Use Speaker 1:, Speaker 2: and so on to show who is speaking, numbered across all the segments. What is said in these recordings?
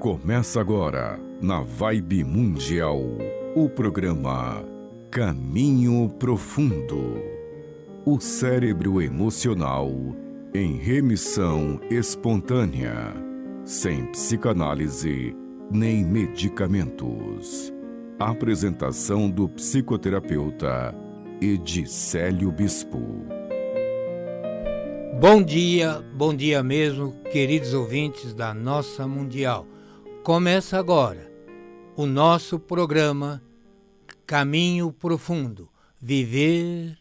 Speaker 1: Começa agora, na Vibe Mundial, o programa Caminho Profundo. O cérebro emocional em remissão espontânea, sem psicanálise nem medicamentos. Apresentação do psicoterapeuta Edicélio Bispo.
Speaker 2: Bom dia mesmo, queridos ouvintes da nossa Mundial. Começa agora o nosso programa Caminho Profundo. Viver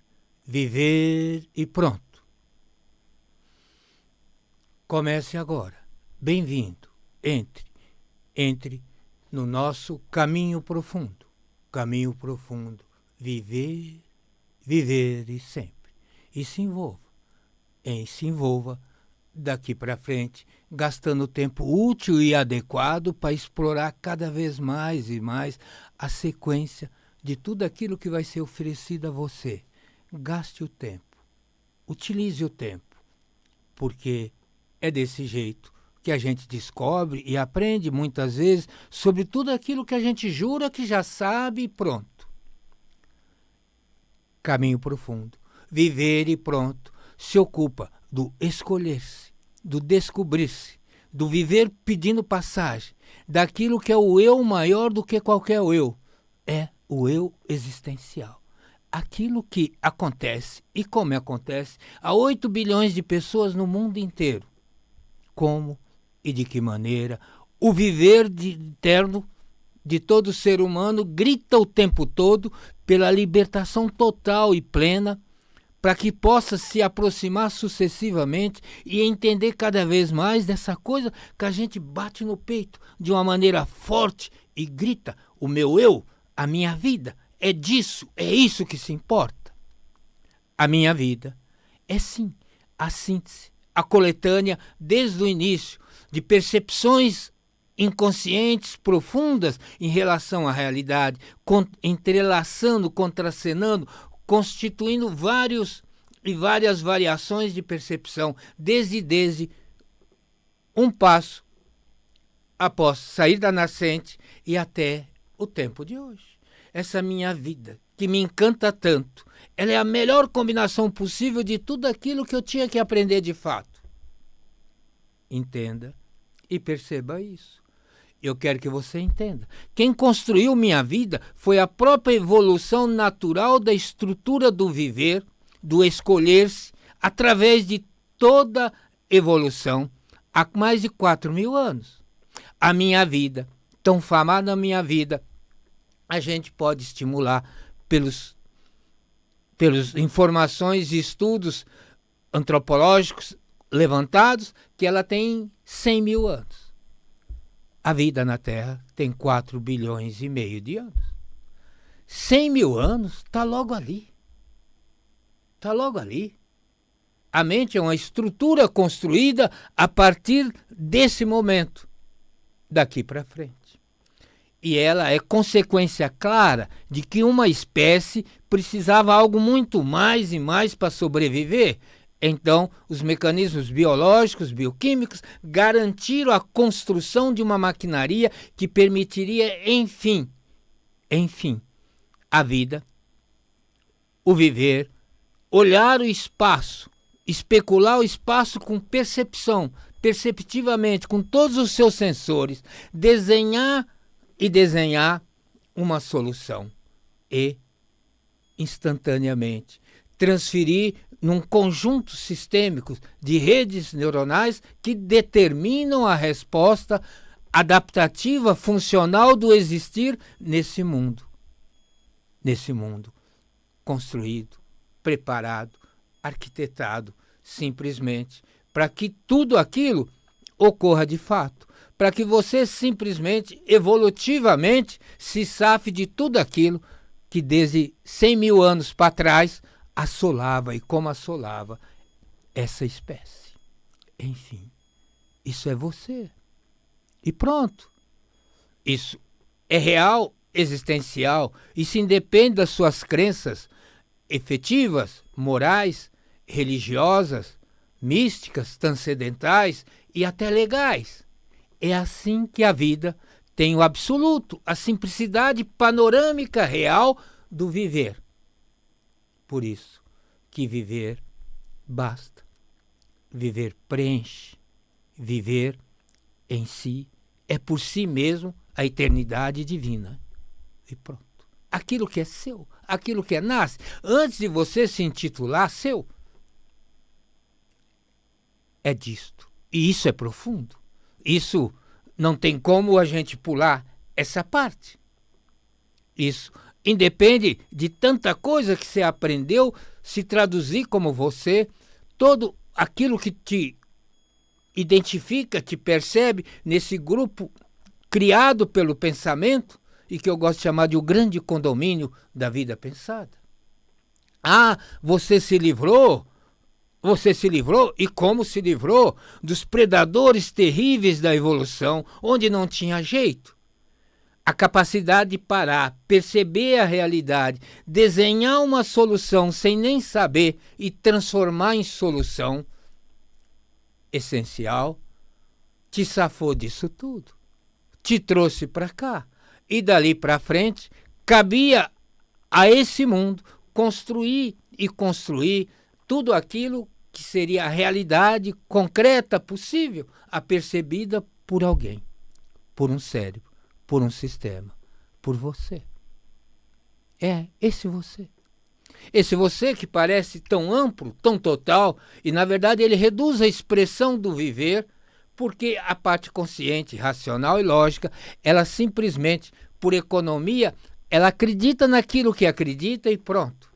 Speaker 2: e pronto. Comece agora. Bem-vindo. Entre no nosso Caminho Profundo. Caminho Profundo. Viver e sempre. E se envolva daqui para frente, gastando tempo útil e adequado para explorar cada vez mais e mais a sequência de tudo aquilo que vai ser oferecido a você. Gaste o tempo, utilize o tempo, porque é desse jeito que a gente descobre e aprende muitas vezes sobre tudo aquilo que a gente jura que já sabe e pronto. Caminho Profundo. Viver e pronto. Se ocupa do escolher-se, do descobrir-se, do viver pedindo passagem, daquilo que é o eu maior do que qualquer eu. É o eu existencial. Aquilo que acontece e como acontece a 8 bilhões de pessoas no mundo inteiro. Como e de que maneira o viver interno de todo ser humano grita o tempo todo pela libertação total e plena, para que possa se aproximar sucessivamente e entender cada vez mais dessa coisa que a gente bate no peito de uma maneira forte e grita: o meu eu, a minha vida, é isso que se importa. A minha vida é sim a síntese, a coletânea desde o início de percepções inconscientes profundas em relação à realidade, entrelaçando, contracenando, constituindo várias variações de percepção, desde um passo após sair da nascente e até o tempo de hoje. Essa minha vida, que me encanta tanto, ela é a melhor combinação possível de tudo aquilo que eu tinha que aprender de fato. Entenda e perceba isso. Eu quero que você entenda. Quem construiu minha vida foi a própria evolução natural da estrutura do viver, do escolher-se, através de toda evolução, há mais de 4.000 anos. A minha vida, tão famada minha vida, a gente pode estimular pelas informações e estudos antropológicos levantados, que ela tem 100.000 anos. A vida na Terra tem 4,5 bilhões de anos. 100.000 anos está logo ali. Está logo ali. A mente é uma estrutura construída a partir desse momento, daqui para frente. E ela é consequência clara de que uma espécie precisava algo muito mais e mais para sobreviver. Então, os mecanismos biológicos, bioquímicos, garantiram a construção de uma maquinaria que permitiria, enfim, a vida, o viver, olhar o espaço, especular o espaço com perceptivamente, com todos os seus sensores, desenhar uma solução e, instantaneamente, transferir num conjunto sistêmico de redes neuronais que determinam a resposta adaptativa funcional do existir nesse mundo construído, preparado, arquitetado, simplesmente para que tudo aquilo ocorra de fato, para que você simplesmente, evolutivamente, se safe de tudo aquilo que desde 100.000 anos para trás assolava e como assolava essa espécie. Enfim, isso é você. E pronto. Isso é real, existencial. Isso independe das suas crenças efetivas, morais, religiosas, místicas, transcendentais e até legais. É assim que a vida tem o absoluto, a simplicidade panorâmica real do viver. Por isso que viver basta. Viver preenche. Viver em si é por si mesmo a eternidade divina. E pronto. Aquilo que é seu, aquilo que nasce, antes de você se intitular seu, é disto. E isso é profundo. Isso não tem como a gente pular essa parte. Isso independe de tanta coisa que você aprendeu, se traduzir como você, todo aquilo que te identifica, te percebe nesse grupo criado pelo pensamento e que eu gosto de chamar de o grande condomínio da vida pensada. Você se livrou e como se livrou dos predadores terríveis da evolução, onde não tinha jeito. A capacidade de parar, perceber a realidade, desenhar uma solução sem nem saber e transformar em solução essencial, te safou disso tudo, te trouxe para cá. E dali para frente, cabia a esse mundo construir tudo aquilo que seria a realidade concreta possível, apercebida por alguém, por um cérebro, por um sistema, por você. Esse você. Esse você que parece tão amplo, tão total, e na verdade ele reduz a expressão do viver, porque a parte consciente, racional e lógica, ela simplesmente, por economia, ela acredita naquilo que acredita e pronto.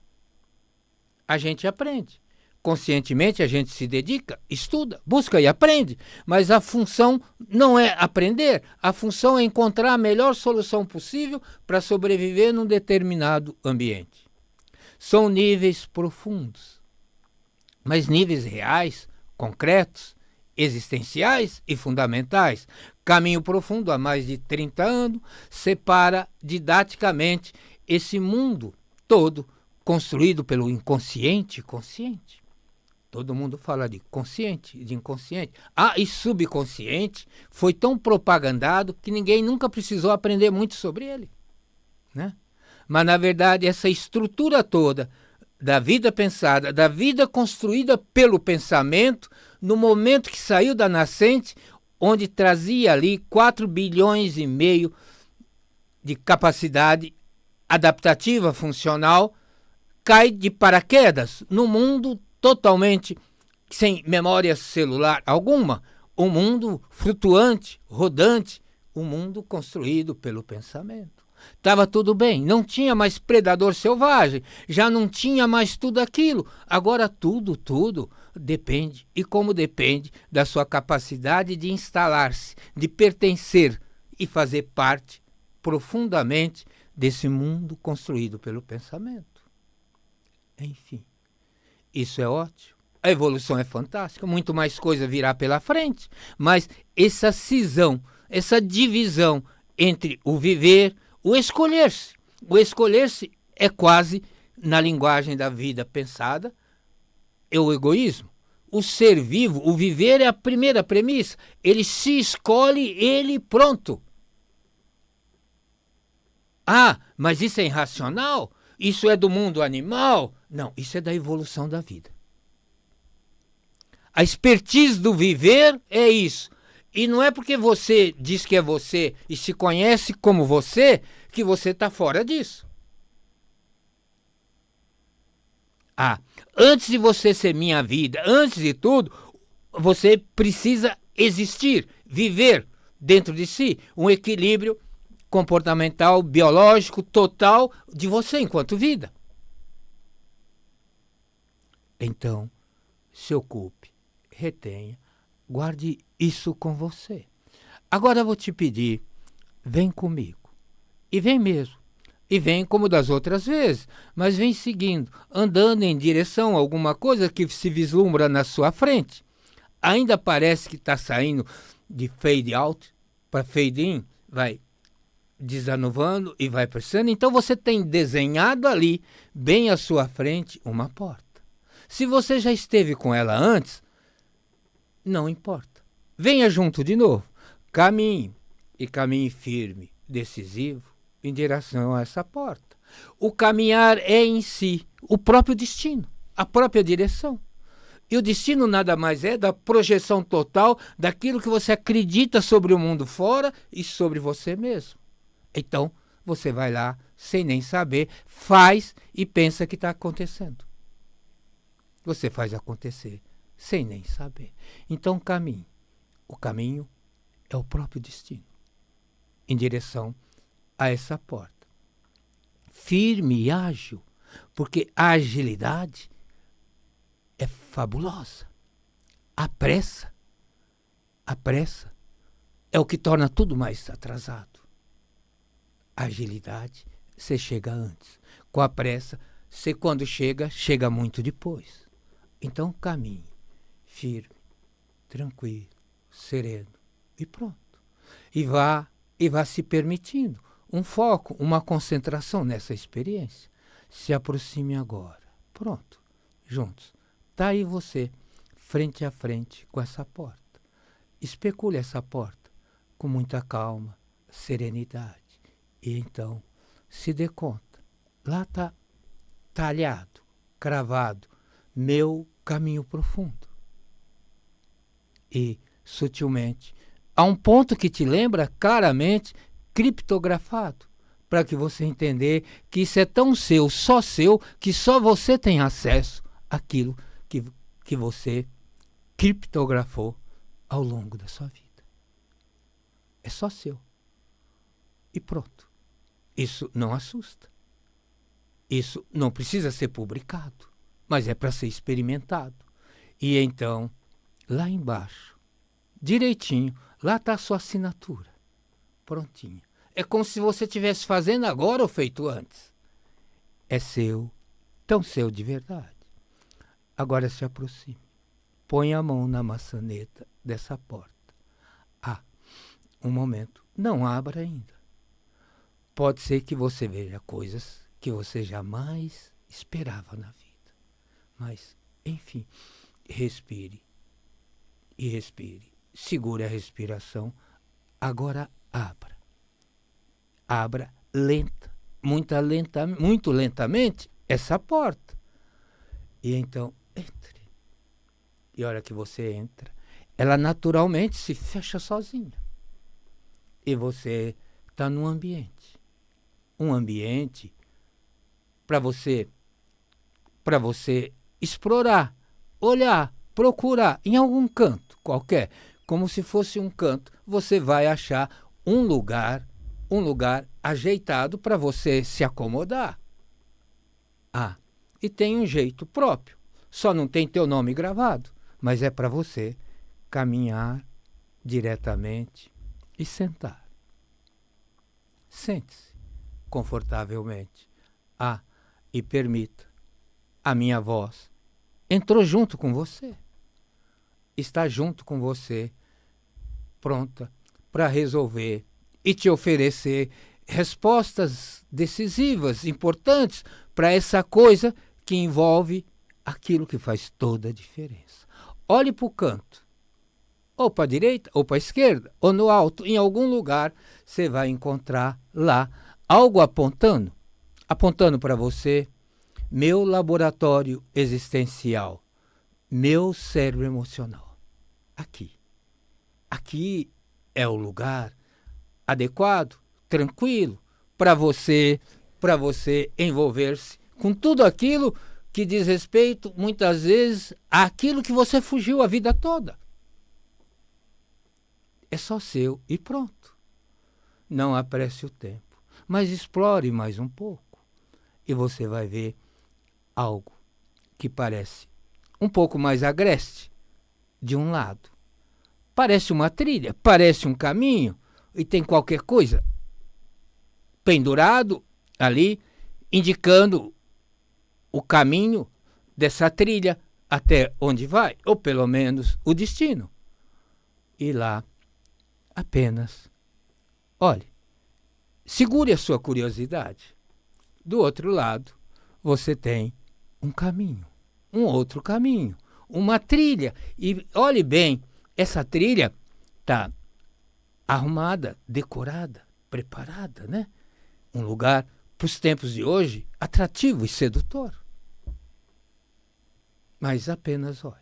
Speaker 2: A gente aprende. Conscientemente a gente se dedica, estuda, busca e aprende, mas a função não é aprender, a função é encontrar a melhor solução possível para sobreviver num determinado ambiente. São níveis profundos, mas níveis reais, concretos, existenciais e fundamentais. Caminho Profundo, há mais de 30 anos, separa didaticamente esse mundo todo construído pelo inconsciente e consciente. Todo mundo fala de consciente e de inconsciente. E subconsciente foi tão propagandado que ninguém nunca precisou aprender muito sobre ele, né? Mas, na verdade, essa estrutura toda da vida pensada, da vida construída pelo pensamento, no momento que saiu da nascente, onde trazia ali 4,5 bilhões de capacidade adaptativa funcional, cai de paraquedas no mundo totalmente sem memória celular alguma, um mundo flutuante, rodante, um mundo construído pelo pensamento. Estava tudo bem, não tinha mais predador selvagem, já não tinha mais tudo aquilo. Agora tudo depende, e como depende da sua capacidade de instalar-se, de pertencer e fazer parte profundamente desse mundo construído pelo pensamento. Enfim, isso é ótimo. A evolução é fantástica, muito mais coisa virá pela frente, mas essa cisão, essa divisão entre o viver, o escolher-se. O escolher-se é quase, na linguagem da vida pensada, é o egoísmo. O ser vivo, o viver é a primeira premissa. Ele se escolhe, ele pronto. Mas isso é irracional? Isso é do mundo animal? Não, isso é da evolução da vida. A expertise do viver é isso. E não é porque você diz que é você e se conhece como você, que você está fora disso. Antes de você ser minha vida, antes de tudo, você precisa existir, viver dentro de si um equilíbrio comportamental, biológico, total de você enquanto vida. Então, se ocupe, retenha, guarde isso com você. Agora eu vou te pedir, vem comigo. E vem mesmo. E vem como das outras vezes, mas vem seguindo, andando em direção a alguma coisa que se vislumbra na sua frente. Ainda parece que está saindo de fade out para fade in, vai desanuvando e vai pressionando. Então você tem desenhado ali, bem à sua frente, uma porta. Se você já esteve com ela antes, não importa. Venha junto de novo. caminhe, e caminhe firme, decisivo, em direção a essa porta. O caminhar é em si o próprio destino, a própria direção. E o destino nada mais é da projeção total daquilo que você acredita sobre o mundo fora e sobre você mesmo. Então, você vai lá, sem nem saber, faz e pensa que está acontecendo. Você faz acontecer, sem nem saber. Então, caminhe. O caminho é o próprio destino, em direção a essa porta. Firme e ágil, porque a agilidade é fabulosa. A pressa é o que torna tudo mais atrasado. A agilidade, você chega antes. Com a pressa, você quando chega muito depois. Então caminhe, firme, tranquilo, sereno e pronto. E vá se permitindo um foco, uma concentração nessa experiência. Se aproxime agora. Pronto, juntos. Está aí você, frente a frente com essa porta. Especule essa porta com muita calma, serenidade. E então, se dê conta. Lá está talhado, cravado, meu caminho profundo. E, sutilmente, há um ponto que te lembra claramente, criptografado, para que você entender que isso é tão seu, que só você tem acesso àquilo que você criptografou ao longo da sua vida. É só seu. E pronto. Isso não assusta. Isso não precisa ser publicado, mas é para ser experimentado. E então, lá embaixo, direitinho, lá está a sua assinatura. Prontinha. É como se você estivesse fazendo agora ou feito antes. É seu, tão seu de verdade. Agora se aproxime. Põe a mão na maçaneta dessa porta. Um momento. Não abra ainda. Pode ser que você veja coisas que você jamais esperava na vida. Mas, enfim, respire. E respire. Segure a respiração. Agora abra. Abra muito lentamente essa porta. E então, entre. E a hora que você entra, ela naturalmente se fecha sozinha. E você está num ambiente. Um ambiente para você explorar, olhar, procurar em algum canto qualquer, como se fosse um canto, você vai achar um lugar ajeitado para você se acomodar. E tem um jeito próprio. Só não tem teu nome gravado, mas é para você caminhar diretamente e sentar. Sente-se confortavelmente. E permita. A minha voz entrou junto com você. Está junto com você, pronta para resolver e te oferecer respostas decisivas, importantes para essa coisa que envolve aquilo que faz toda a diferença. Olhe para o canto, ou para a direita, ou para a esquerda, ou no alto, em algum lugar, você vai encontrar lá algo apontando para você, meu laboratório existencial, meu cérebro emocional. Aqui é o lugar adequado, tranquilo, para você envolver-se com tudo aquilo que diz respeito, muitas vezes, àquilo que você fugiu a vida toda. É só seu e pronto. Não apresse o tempo, mas explore mais um pouco e você vai ver algo que parece um pouco mais agreste de um lado. Parece uma trilha, parece um caminho e tem qualquer coisa pendurado ali, indicando o caminho dessa trilha até onde vai, ou pelo menos o destino. E lá, apenas, olhe, segure a sua curiosidade. Do outro lado, você tem um caminho, um outro caminho, uma trilha. E olhe bem, essa trilha está arrumada, decorada, preparada, né? Um lugar, para os tempos de hoje, atrativo e sedutor. Mas apenas olhe.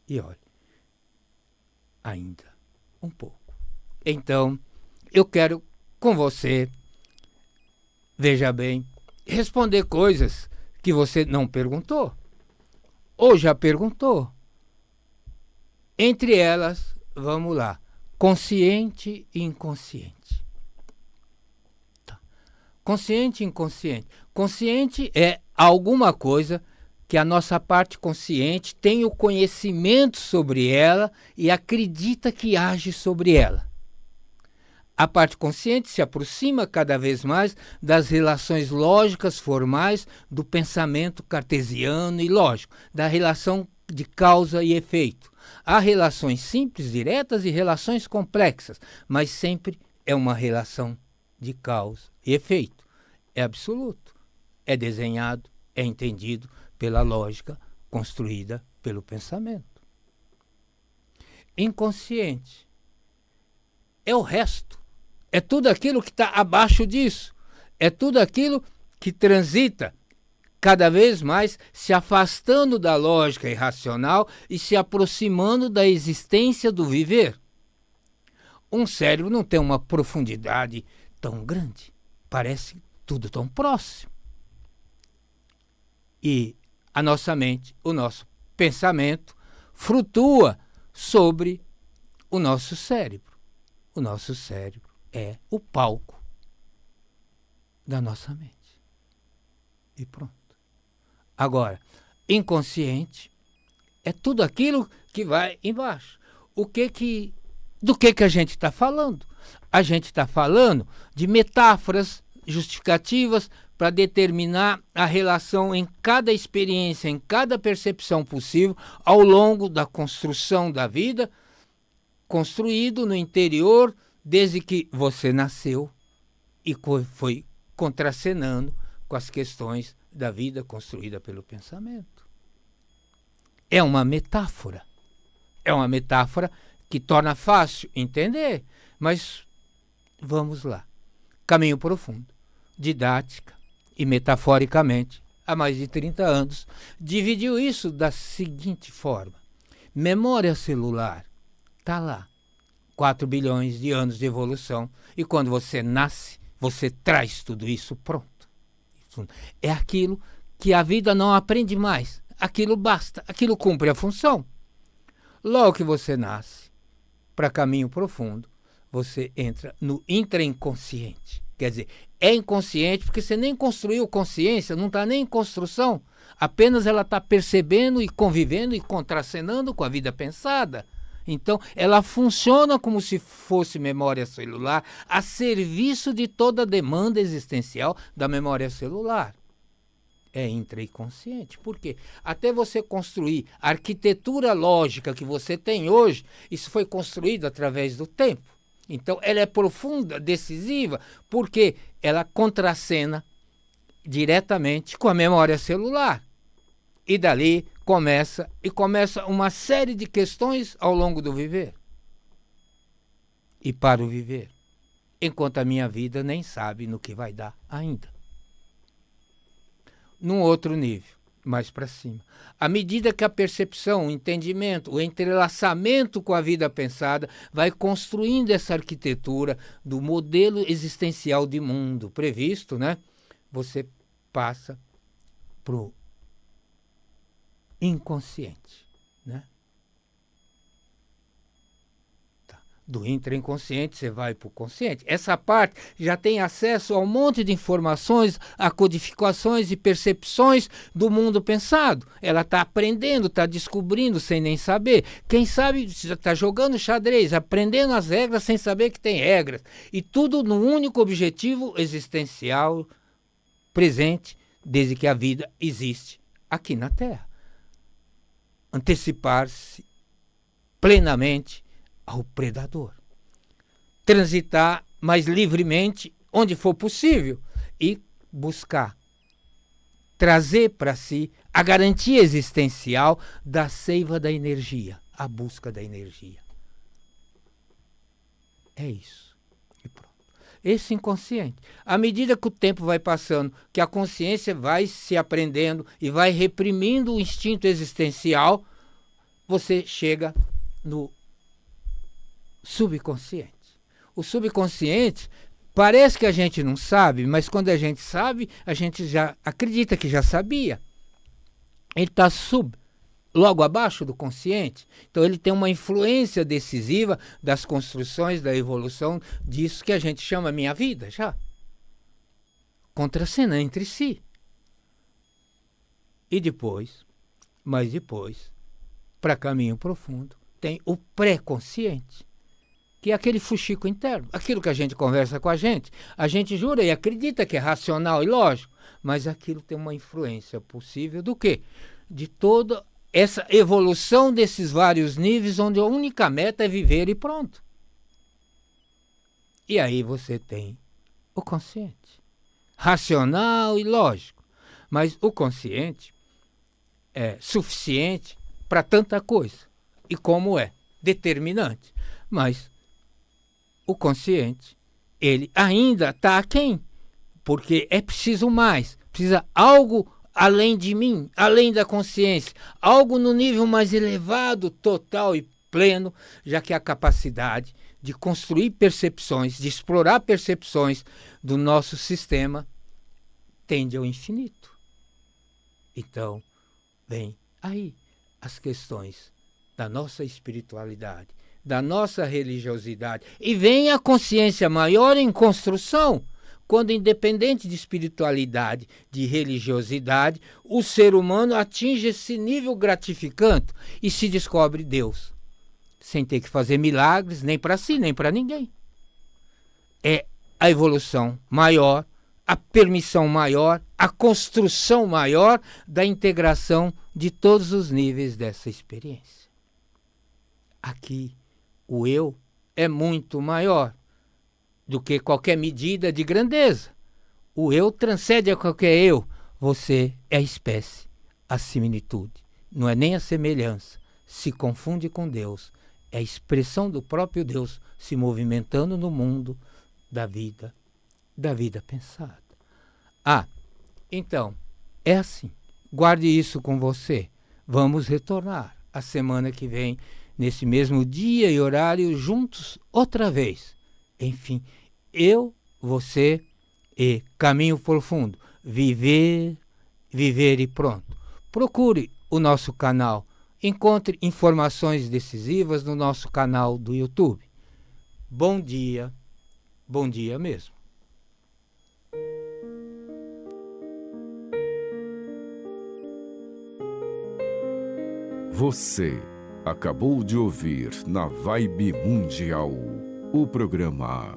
Speaker 2: E olhe. Ainda um pouco. Então, eu quero com você, veja bem, responder coisas que você não perguntou ou já perguntou. Entre elas, vamos lá, consciente e inconsciente. Tá. Consciente e inconsciente. Consciente é alguma coisa que a nossa parte consciente tem o conhecimento sobre ela e acredita que age sobre ela. A parte consciente se aproxima cada vez mais das relações lógicas formais do pensamento cartesiano e lógico, da relação de causa e efeito. Há relações simples, diretas e relações complexas, mas sempre é uma relação de causa e efeito. É absoluto, é desenhado, é entendido pela lógica construída pelo pensamento. Inconsciente é o resto. É tudo aquilo que está abaixo disso. É tudo aquilo que transita cada vez mais se afastando da lógica irracional e se aproximando da existência do viver. Um cérebro não tem uma profundidade tão grande. Parece tudo tão próximo. E a nossa mente, o nosso pensamento, flutua sobre o nosso cérebro. O nosso cérebro é o palco da nossa mente. E pronto. Agora, inconsciente é tudo aquilo que vai embaixo. Do que a gente está falando? A gente está falando de metáforas justificativas para determinar a relação em cada experiência, em cada percepção possível, ao longo da construção da vida, construído no interior, desde que você nasceu e foi contracenando com as questões da vida construída pelo pensamento. É uma metáfora. É uma metáfora que torna fácil entender, mas vamos lá. Caminho Profundo, didática e metaforicamente, há mais de 30 anos, dividiu isso da seguinte forma. Memória celular está lá. 4 bilhões de anos de evolução. E quando você nasce, você traz tudo isso pronto. É aquilo que a vida não aprende mais. Aquilo basta, aquilo cumpre a função. Logo que você nasce, para Caminho Profundo, você entra no intrainconsciente. Quer dizer, é inconsciente porque você nem construiu consciência, não está nem em construção. Apenas ela está percebendo e convivendo e contracenando com a vida pensada. Então, ela funciona como se fosse memória celular a serviço de toda a demanda existencial da memória celular. É intrainconsciente. Por quê? Até você construir a arquitetura lógica que você tem hoje, isso foi construído através do tempo. Então, ela é profunda, decisiva, porque ela contracena diretamente com a memória celular. E dali começa uma série de questões ao longo do viver. E para o viver. Enquanto a minha vida nem sabe no que vai dar ainda. Num outro nível, mais para cima. À medida que a percepção, o entendimento, o entrelaçamento com a vida pensada vai construindo essa arquitetura do modelo existencial de mundo previsto, né? Você passa para o inconsciente, né? Do intrainconsciente você vai para o consciente. Essa parte já tem acesso a um monte de informações, a codificações e percepções do mundo pensado. Ela está aprendendo, está descobrindo sem nem saber. Quem sabe está jogando xadrez, aprendendo as regras sem saber que tem regras. E tudo no único objetivo existencial presente desde que a vida existe aqui na Terra. Antecipar-se plenamente ao predador. Transitar mais livremente onde for possível e buscar trazer para si a garantia existencial da seiva da energia, a busca da energia. É isso. E pronto. Esse inconsciente. À medida que o tempo vai passando, que a consciência vai se aprendendo e vai reprimindo o instinto existencial, você chega no subconsciente. O subconsciente parece que a gente não sabe, mas quando a gente sabe, a gente já acredita que já sabia. Ele está logo abaixo do consciente. Então ele tem uma influência decisiva das construções, da evolução disso que a gente chama minha vida já. Contracena entre si. E depois, mas depois, para caminho profundo, tem o pré-consciente, que é aquele fuxico interno, aquilo que a gente conversa com a gente jura e acredita que é racional e lógico, mas aquilo tem uma influência possível do quê? De toda essa evolução desses vários níveis, onde a única meta é viver e pronto. E aí você tem o consciente, racional e lógico, mas o consciente é suficiente para tanta coisa. E como é? Determinante. Mas o consciente, ele ainda está aquém, porque é preciso mais, precisa algo além de mim, além da consciência, algo no nível mais elevado, total e pleno, já que a capacidade de construir percepções, de explorar percepções do nosso sistema tende ao infinito. Então, vem aí as questões da nossa espiritualidade, da nossa religiosidade, e vem a consciência maior em construção, quando, independente de espiritualidade, de religiosidade, o ser humano atinge esse nível gratificante e se descobre Deus, sem ter que fazer milagres, nem para si, nem para ninguém. É a evolução maior, a permissão maior, a construção maior da integração de todos os níveis dessa experiência. Aqui, o eu é muito maior do que qualquer medida de grandeza. O eu transcende a qualquer eu. Você é a espécie, a similitude. Não é nem a semelhança. Se confunde com Deus. É a expressão do próprio Deus se movimentando no mundo da vida pensada. Então, é assim. Guarde isso com você. Vamos retornar a semana que vem, nesse mesmo dia e horário, juntos outra vez. Enfim, eu, você e caminho profundo. Viver e pronto. Procure o nosso canal. Encontre informações decisivas no nosso canal do YouTube. Bom dia mesmo.
Speaker 1: Você acabou de ouvir na Vibe Mundial o programa